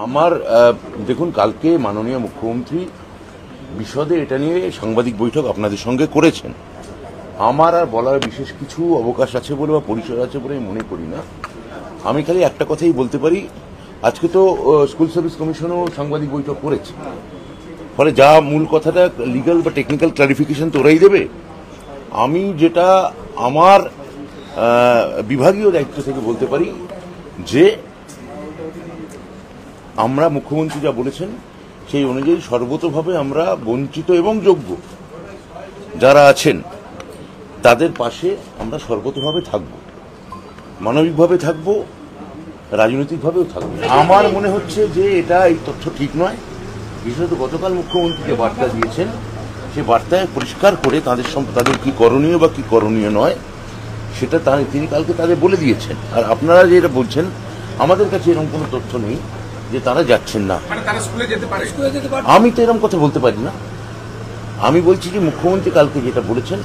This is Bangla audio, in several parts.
আমার দেখুন, কালকে মাননীয় মুখ্যমন্ত্রী বিশদে এটা নিয়ে সাংবাদিক বৈঠক আপনাদের সঙ্গে করেছেন। আমার আর বলার বিশেষ কিছু অবকাশ আছে বলে বা পরিসর আছে বলে মনে করি না। আমি খালি একটা কথাই বলতে পারি, আজকে তো স্কুল সার্ভিস কমিশনও সাংবাদিক বৈঠক করেছে, ফলে যা মূল কথাটা লিগ্যাল বা টেকনিক্যাল ক্লারিফিকেশন তো ওরাই দেবে। আমি যেটা আমার বিভাগীয় দায়িত্ব থেকে বলতে পারি যে আমরা মুখ্যমন্ত্রী যা বলেছেন সেই অনুযায়ী সর্বতোভাবে আমরা বঞ্চিত এবং যোগ্য যারা আছেন তাদের পাশে আমরা সর্বতোভাবে থাকব, মানবিকভাবে থাকব, রাজনৈতিকভাবেও থাকব। আমার মনে হচ্ছে যে এটা এই তথ্য ঠিক নয়। বিশেষত গতকাল মুখ্যমন্ত্রী যে বার্তা দিয়েছেন সে বার্তায় পরিষ্কার করে তাদের কি করণীয় বা কি করণীয় নয় সেটা তিনি কালকে তাদের বলে দিয়েছেন। আর আপনারা যেটা বলছেন, আমাদের কাছে এরকম কোনো তথ্য নেই যে তারা যাচ্ছেন না। আমি তো এরকম কথা বলতে পারি না। আমি বলছি যে মুখ্যমন্ত্রী কালকে যেটা বলেছেন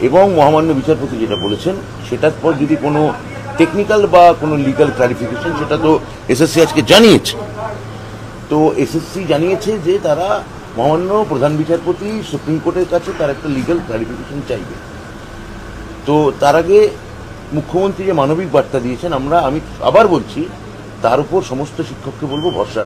এবং মহামান্য বিচারপতি যেটা বলেছেন সেটার পর যদি কোনো টেকনিক্যাল বা কোনো লিগ্যাল ক্লারিফিকেশন, সেটা তো এসএসসি আজকে জানিয়েছে। তো এসএসসি জানিয়েছে যে তারা মহামান্য প্রধান বিচারপতি সুপ্রিম কোর্টের কাছে তার একটা লিগ্যাল ক্লারিফিকেশন চাইবে। তো তার আগে মুখ্যমন্ত্রী যে মানবিক বার্তা দিয়েছেন, আমি আবার বলছি তার উপর সমস্ত শিক্ষককে বলবো ভরসা